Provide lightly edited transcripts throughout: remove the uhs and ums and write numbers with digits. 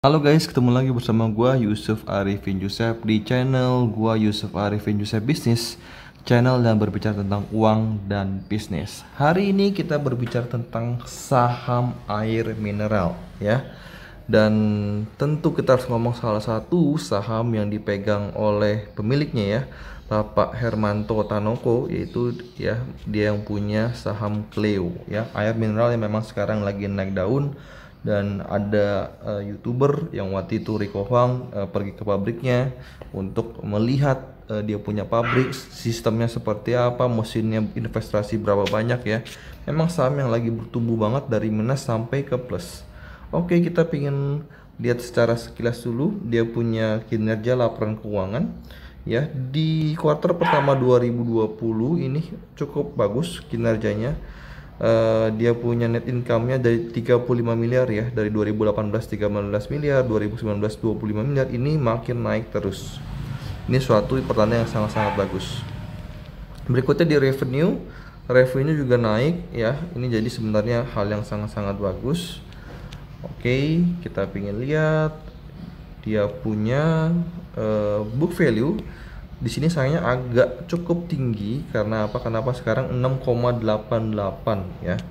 Halo guys, ketemu lagi bersama gua Yusuf Arifin Yusef di channel gua Yusuf Arifin Yusef Bisnis, channel yang berbicara tentang uang dan bisnis. Hari ini kita berbicara tentang saham air mineral ya. Dan tentu kita harus ngomong salah satu saham yang dipegang oleh pemiliknya ya, Bapak Hermanto Tanoko, yaitu ya dia yang punya saham Cleo ya, air mineral yang memang sekarang lagi naik daun. Dan ada YouTuber yang waktu itu Rico Huang pergi ke pabriknya untuk melihat dia punya pabrik, sistemnya seperti apa, mesinnya investasi berapa banyak ya. Memang saham yang lagi bertumbuh banget dari minus sampai ke plus. Oke, kita pengen lihat secara sekilas dulu dia punya kinerja laporan keuangan ya. Di kuartal pertama 2020 ini cukup bagus kinerjanya. Dia punya net income-nya dari 35 miliar ya, dari 2018 13 miliar, 2019 25 miliar, ini makin naik terus. Ini suatu pertanda yang sangat-sangat bagus. Berikutnya di revenue juga naik ya. Ini jadi sebenarnya hal yang sangat-sangat bagus. Oke, kita pengen lihat dia punya book value. Di sini sayangnya agak cukup tinggi karena apa? Kenapa sekarang 6,88 ya.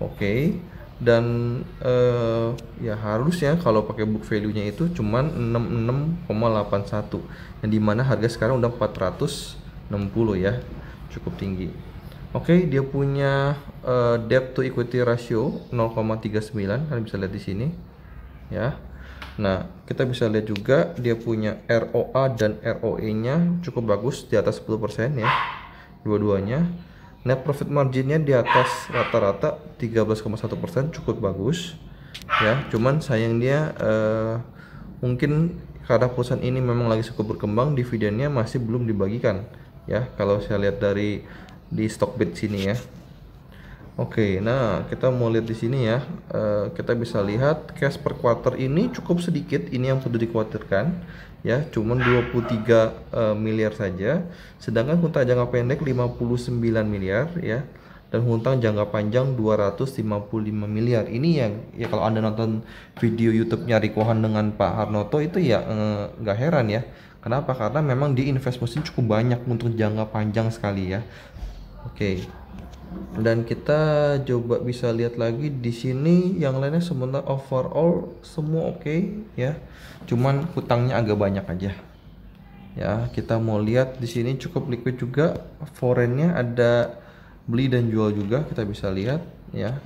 Oke. Dan ya harusnya kalau pakai book value-nya itu cuman 66,81, yang dimana harga sekarang udah 460 ya, cukup tinggi. Oke, dia punya debt to equity ratio 0,39, kalian bisa lihat di sini ya. Nah, kita bisa lihat juga dia punya ROA dan ROE-nya cukup bagus, di atas 10% ya, dua-duanya. Net profit margin-nya di atas rata-rata 13,1%, cukup bagus ya. Cuman sayang dia mungkin karena perusahaan ini memang lagi cukup berkembang, dividennya masih belum dibagikan ya, kalau saya lihat dari di Stockbit sini ya. Oke, nah kita mau lihat di sini ya. Kita bisa lihat cash per quarter ini cukup sedikit, ini yang perlu dikhawatirkan ya, cuman 23 miliar saja. Sedangkan hutang jangka pendek 59 miliar ya, dan hutang jangka panjang 255 miliar. Ini yang ya, kalau Anda nonton video YouTube-nya Rikohan dengan Pak Harnoto itu ya nggak heran ya. Kenapa? Karena memang di invest mesin cukup banyak untuk jangka panjang sekali ya. Oke. Dan kita coba bisa lihat lagi di sini yang lainnya, sebenarnya overall semua oke ya. Cuman hutangnya agak banyak aja. Ya, kita mau lihat di sini cukup liquid juga. Foreign-nya ada beli dan jual juga, kita bisa lihat ya.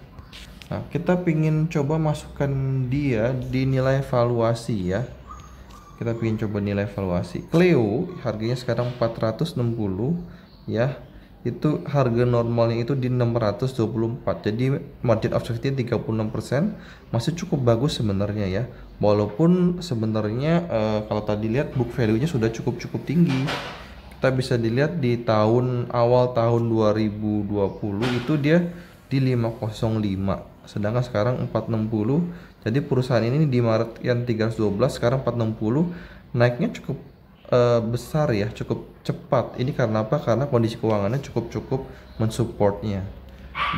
Nah, kita pingin coba masukkan dia di nilai valuasi ya. Kita pingin coba nilai valuasi. Cleo harganya sekarang 460 ya. Itu harga normalnya itu di 624, jadi margin of safety 36%, masih cukup bagus sebenarnya ya. Walaupun sebenarnya kalau tadi lihat book value-nya sudah cukup tinggi. Kita bisa dilihat di awal tahun 2020 itu dia di 505, sedangkan sekarang 460. Jadi perusahaan ini di Maret yang 312, sekarang 460, naiknya cukup besar ya, cukup cepat. Ini karena apa? Karena kondisi keuangannya cukup mensupportnya.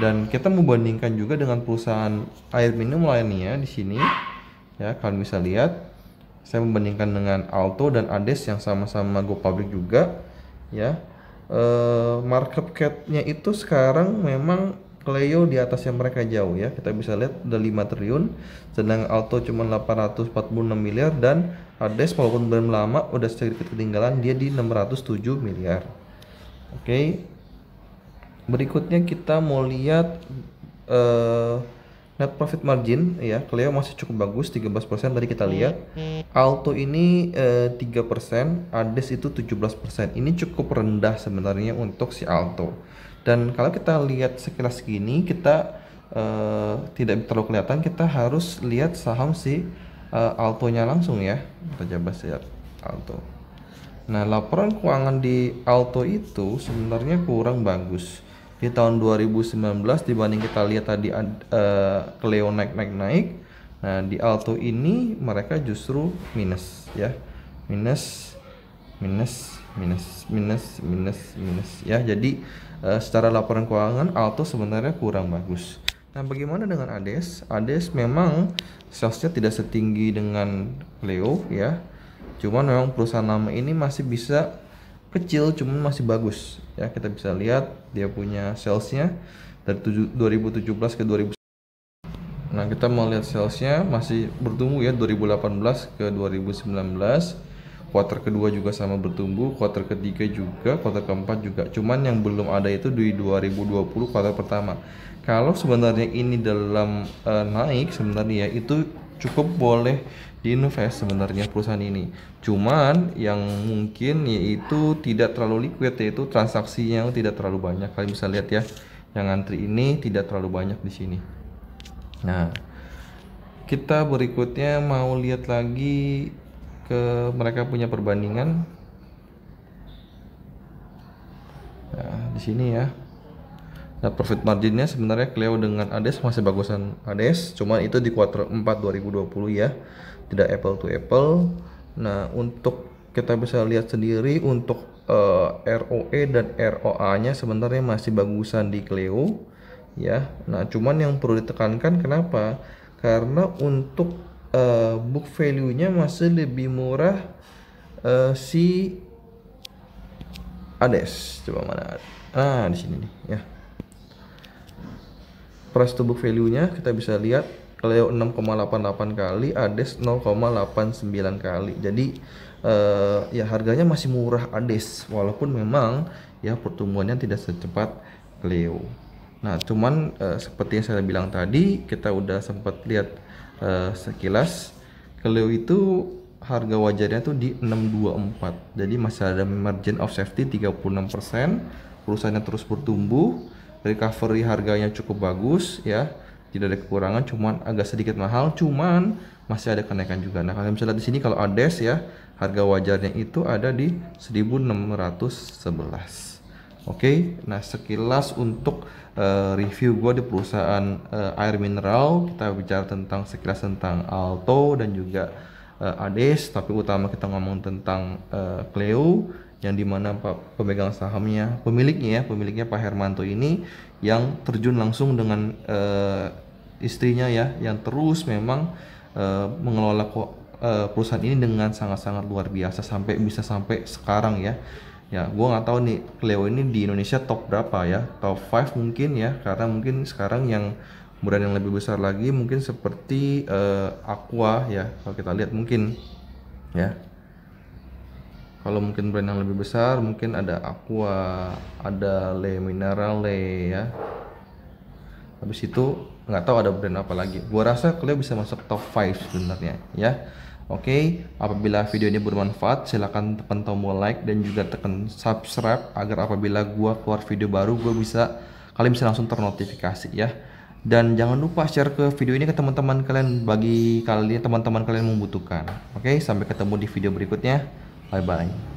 Dan kita membandingkan juga dengan perusahaan air minum lainnya di sini ya. Kalian bisa lihat, saya membandingkan dengan Alto dan Ades yang sama-sama go public juga ya. Market cap-nya itu sekarang memang Cleo di atasnya mereka jauh ya. Kita bisa lihat udah 5 triliun, sedangkan Alto cuma 846 miliar, dan Ades walaupun belum lama udah sedikit ketinggalan, dia di 607 miliar. Oke. Berikutnya kita mau lihat net profit margin ya. Cleo masih cukup bagus, 13% tadi kita lihat. Alto ini 3%, Ades itu 17%. Ini cukup rendah sebenarnya untuk si Alto. Dan kalau kita lihat sekilas gini, kita tidak terlalu kelihatan, kita harus lihat saham si Altonya langsung ya. Kita coba lihat Alto. Nah, laporan keuangan di Alto itu sebenarnya kurang bagus di tahun 2019 dibanding kita lihat tadi Cleo naik. Nah, di Alto ini mereka justru minus ya. Minus ya. Jadi secara laporan keuangan Alto sebenarnya kurang bagus. Nah, bagaimana dengan Ades? Ades memang salesnya tidak setinggi dengan Cleo ya. Cuman memang perusahaan lama ini masih bisa kecil, cuman masih bagus ya. Kita bisa lihat dia punya salesnya dari 2017 ke 2000. Nah, kita mau lihat salesnya masih bertumbuh ya, 2018 ke 2019. Kuartal kedua juga sama bertumbuh, kuartal ketiga juga, kuartal keempat juga. Cuman yang belum ada itu di 2020 kuartal pertama. Kalau sebenarnya ini dalam naik sebenarnya itu cukup boleh diinvest sebenarnya perusahaan ini. Cuman yang mungkin yaitu tidak terlalu liquid, yaitu transaksinya tidak terlalu banyak. Kalian bisa lihat ya, yang antri ini tidak terlalu banyak di sini. Nah, kita berikutnya mau lihat lagi ke mereka punya perbandingan. Nah, di sini ya. Nah, profit marginnya sebenarnya Cleo dengan Ades masih bagusan Ades, cuma itu di kuartal 4 2020 ya. Tidak apple to apple. Nah, untuk kita bisa lihat sendiri untuk ROE dan ROA-nya sebenarnya masih bagusan di Cleo ya. Nah, cuman yang perlu ditekankan kenapa? Karena untuk book value-nya masih lebih murah si Ades. Coba mana? Di sini nih ya. Price to book value-nya kita bisa lihat Cleo 6,88 kali, Ades 0,89 kali. Jadi ya harganya masih murah Ades, walaupun memang ya pertumbuhannya tidak secepat Cleo. Nah, cuman seperti yang saya bilang tadi, kita udah sempat lihat sekilas Cleo itu harga wajarnya tuh di 624. Jadi masih ada margin of safety 36%. Perusahaannya terus bertumbuh, recovery harganya cukup bagus ya. Tidak ada kekurangan, cuman agak sedikit mahal, cuman masih ada kenaikan juga. Nah, kalian bisa lihat di sini kalau Ades ya, harga wajarnya itu ada di 1611. Oke, nah sekilas untuk review gue di perusahaan air mineral. Kita bicara tentang sekilas tentang Alto dan juga Ades, tapi utama kita ngomong tentang Cleo, yang dimana pemegang sahamnya, pemiliknya Pak Hermanto ini yang terjun langsung dengan istrinya ya, yang terus memang mengelola perusahaan ini dengan sangat-sangat luar biasa bisa sampai sekarang ya. Ya, gue nggak tahu nih Cleo ini di Indonesia top berapa ya, top 5 mungkin ya, karena mungkin sekarang yang brand yang lebih besar lagi mungkin seperti Aqua ya, kalau kita lihat mungkin ya. Kalau mungkin brand yang lebih besar mungkin ada Aqua, ada Le Minerale ya. Habis itu nggak tahu ada brand apa lagi. Gua rasa kalian bisa masuk top 5 sebenarnya ya. Oke, apabila video ini bermanfaat, silahkan tekan tombol like dan juga tekan subscribe agar apabila gua keluar video baru, kalian bisa langsung ternotifikasi ya. Dan jangan lupa share ke video ini ke teman-teman kalian bagi kalian teman-teman kalian membutuhkan. Oke, sampai ketemu di video berikutnya. Bye bye.